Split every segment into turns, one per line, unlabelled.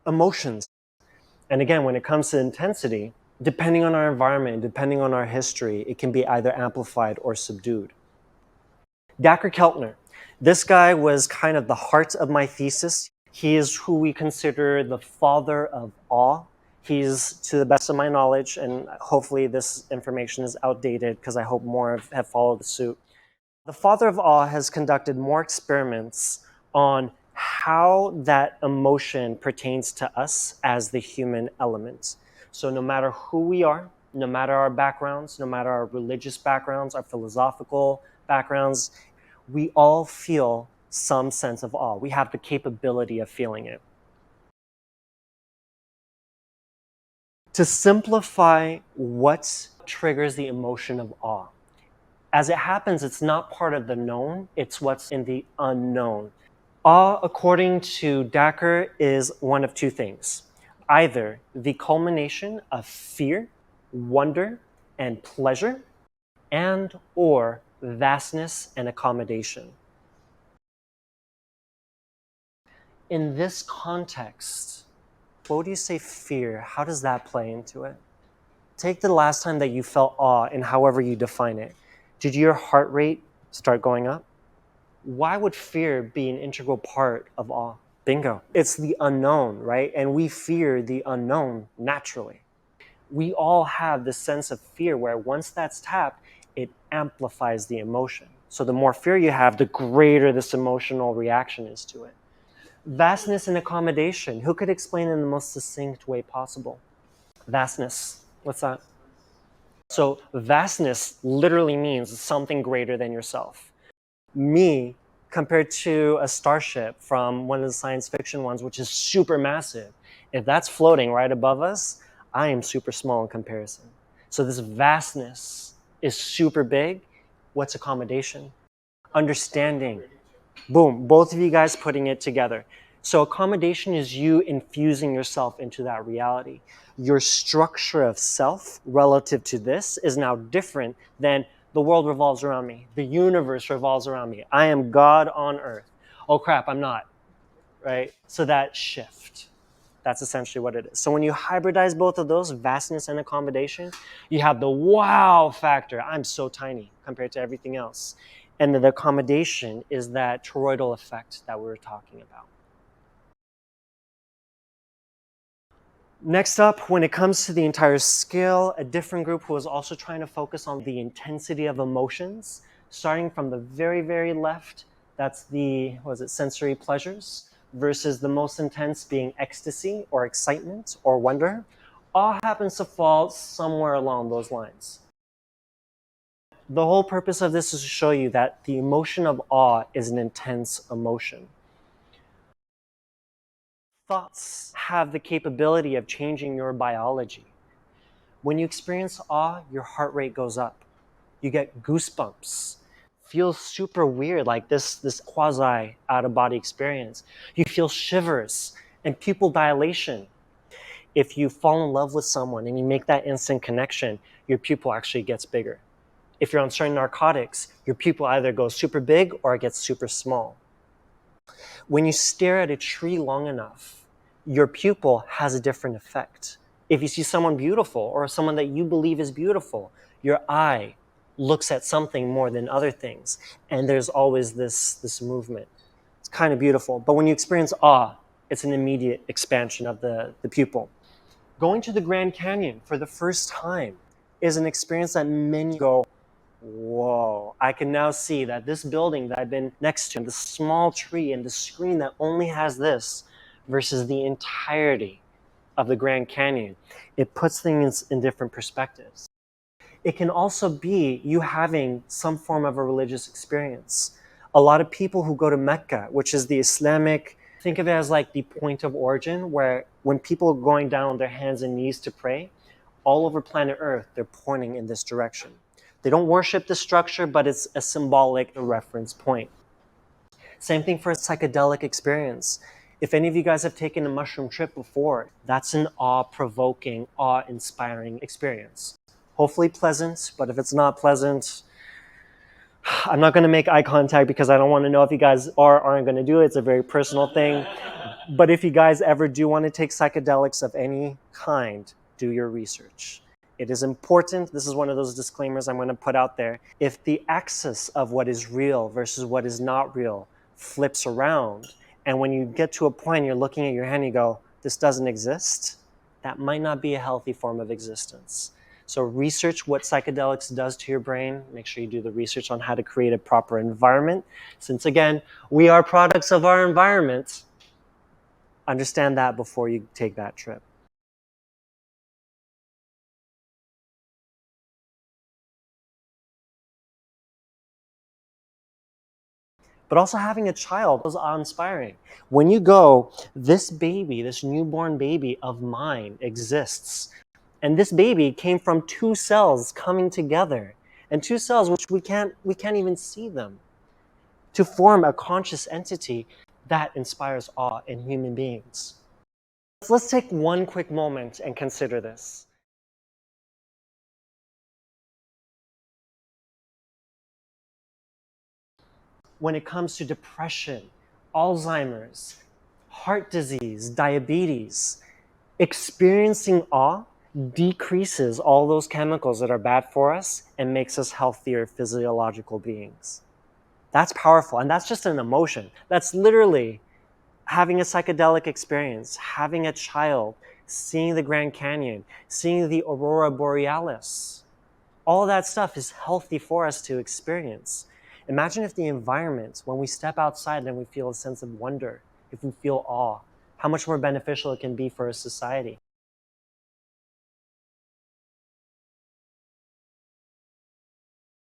Emotions. And again, when it comes to intensity, depending on our environment, depending on our history, it can be either amplified or subdued. Dacher Keltner. This guy was kind of the heart of my thesis. He is who we consider the father of awe. He's, to the best of my knowledge, and hopefully this information is outdated because I hope more have followed suit. The father of awe has conducted more experiments on how that emotion pertains to us as the human element. So no matter who we are, no matter our backgrounds, no matter our religious backgrounds, our philosophical backgrounds, we all feel some sense of awe. We have the capability of feeling it. To simplify what triggers the emotion of awe, as it happens, it's not part of the known, it's what's in the unknown. Awe, according to Dacher, is one of two things. Either the culmination of fear, wonder, and pleasure, and or vastness and accommodation. In this context, what do you say fear? How does that play into it? Take the last time that you felt awe and however you define it. Did your heart rate start going up? Why would fear be an integral part of awe? Bingo. It's the unknown, right? And we fear the unknown naturally. We all have this sense of fear where once that's tapped, it amplifies the emotion. So the more fear you have, the greater this emotional reaction is to it. Vastness and accommodation. Who could explain in the most succinct way possible? Vastness. What's that? So vastness literally means something greater than yourself. Me compared to a starship from one of the science fiction ones, which is super massive. If that's floating right above us, I am super small in comparison. So this vastness is super big. What's accommodation? Understanding. Boom, both of you guys putting it together. So accommodation is you infusing yourself into that reality. Your structure of self relative to this is now different than the world revolves around me. The universe revolves around me. I am God on earth. Oh crap, I'm not, right? So that shift, that's essentially what it is. So when you hybridize both of those, vastness and accommodation, you have the wow factor. I'm so tiny compared to everything else. And the accommodation is that toroidal effect that we were talking about. Next up, when it comes to the entire scale, a different group who was also trying to focus on the intensity of emotions, starting from the very, very left, that's the, sensory pleasures, versus the most intense being ecstasy or excitement or wonder, all happens to fall somewhere along those lines. The whole purpose of this is to show you that the emotion of awe is an intense emotion. Thoughts have the capability of changing your biology. When you experience awe, your heart rate goes up. You get goosebumps. Feels super weird, like this quasi out-of-body experience. You feel shivers and pupil dilation. If you fall in love with someone and you make that instant connection, your pupil actually gets bigger. If you're on certain narcotics, your pupil either goes super big or it gets super small. When you stare at a tree long enough, your pupil has a different effect. If you see someone beautiful or someone that you believe is beautiful, your eye looks at something more than other things. And there's always this movement. It's kind of beautiful. But when you experience awe, it's an immediate expansion of the pupil. Going to the Grand Canyon for the first time is an experience that many go, whoa, I can now see that this building that I've been next to, and the small tree and the screen that only has this versus the entirety of the Grand Canyon, it puts things in different perspectives. It can also be you having some form of a religious experience. A lot of people who go to Mecca, which is the Islamic, think of it as like the point of origin, where when people are going down on their hands and knees to pray, all over planet Earth, they're pointing in this direction. They don't worship the structure, but it's a symbolic reference point. Same thing for a psychedelic experience. If any of you guys have taken a mushroom trip before, that's an awe-provoking, awe-inspiring experience. Hopefully pleasant, but if it's not pleasant, I'm not going to make eye contact because I don't want to know if you guys are or aren't going to do it. It's a very personal thing. But if you guys ever do want to take psychedelics of any kind, do your research. It is important. This is one of those disclaimers I'm going to put out there. If the axis of what is real versus what is not real flips around, and when you get to a point you're looking at your hand, you go, this doesn't exist, that might not be a healthy form of existence. So research what psychedelics does to your brain. Make sure you do the research on how to create a proper environment. Since again, we are products of our environment, understand that before you take that trip. But also having a child is awe-inspiring. When you go, this baby, this newborn baby of mine exists. And this baby came from two cells coming together. And two cells which we can't even see them, to form a conscious entity that inspires awe in human beings. Let's take one quick moment and consider this. When it comes to depression, Alzheimer's, heart disease, diabetes, experiencing awe decreases all those chemicals that are bad for us and makes us healthier physiological beings. That's powerful, and that's just an emotion. That's literally having a psychedelic experience, having a child, seeing the Grand Canyon, seeing the Aurora Borealis. All that stuff is healthy for us to experience. Imagine if the environment, when we step outside and we feel a sense of wonder, if we feel awe, how much more beneficial it can be for a society.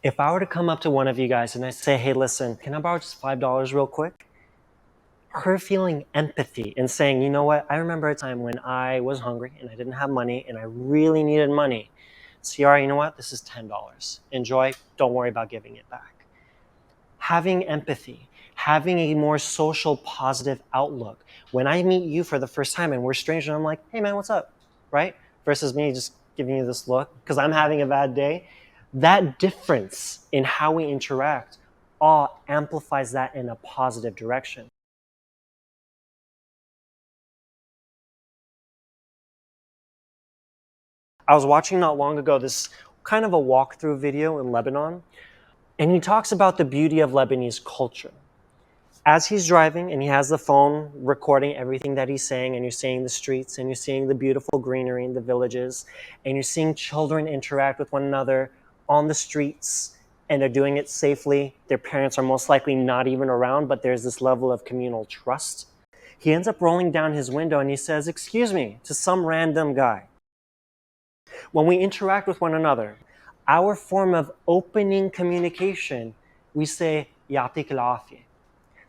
If I were to come up to one of you guys and I say, hey, listen, can I borrow just $5 real quick? Her feeling empathy and saying, you know what, I remember a time when I was hungry and I didn't have money and I really needed money. Ciara, you know what, this is $10. Enjoy, don't worry about giving it back. Having empathy, having a more social positive outlook. When I meet you for the first time and we're strangers, I'm like, hey man, what's up, right? Versus me just giving you this look because I'm having a bad day. That difference in how we interact awe amplifies that in a positive direction. I was watching not long ago this kind of a walkthrough video in Lebanon, and he talks about the beauty of Lebanese culture. As he's driving and he has the phone recording everything that he's saying, and you're seeing the streets and you're seeing the beautiful greenery in the villages, and you're seeing children interact with one another on the streets, and they're doing it safely. Their parents are most likely not even around, but there's this level of communal trust. He ends up rolling down his window and he says, excuse me, to some random guy. When we interact with one another, our form of opening communication, we say, Yatik al-Afiyah.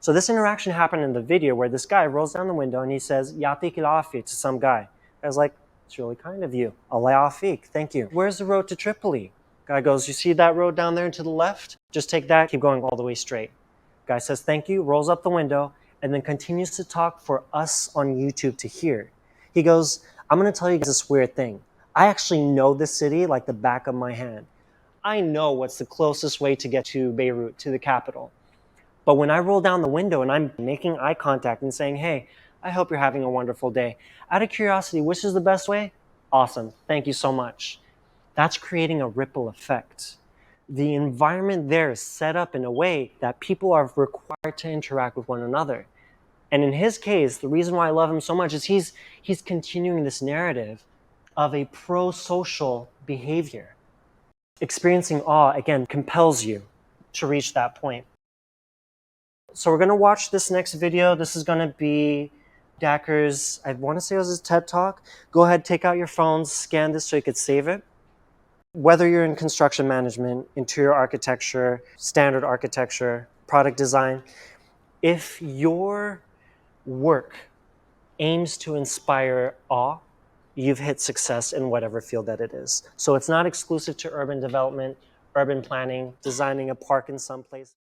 So this interaction happened in the video where this guy rolls down the window and he says, Yatik al-Afiyah to some guy. I was like, it's really kind of you. Allah Afik, thank you. Where's the road to Tripoli? Guy goes, you see that road down there and to the left? Just take that, keep going all the way straight. Guy says, thank you, rolls up the window, and then continues to talk for us on YouTube to hear. He goes, I'm going to tell you guys this weird thing. I actually know this city like the back of my hand. I know what's the closest way to get to Beirut, to the capital. But when I roll down the window and I'm making eye contact and saying, hey, I hope you're having a wonderful day. Out of curiosity, which is the best way? Awesome. Thank you so much. That's creating a ripple effect. The environment there is set up in a way that people are required to interact with one another. And in his case, the reason why I love him so much is he's continuing this narrative of a prosocial behavior. Experiencing awe, again, compels you to reach that point. So we're going to watch this next video. This is going to be Dacher's, I want to say it was his TED Talk. Go ahead, take out your phones, scan this so you could save it. Whether you're in construction management, interior architecture, standard architecture, product design, if your work aims to inspire awe, you've hit success in whatever field that it is. So it's not exclusive to urban development, urban planning, designing a park in some place.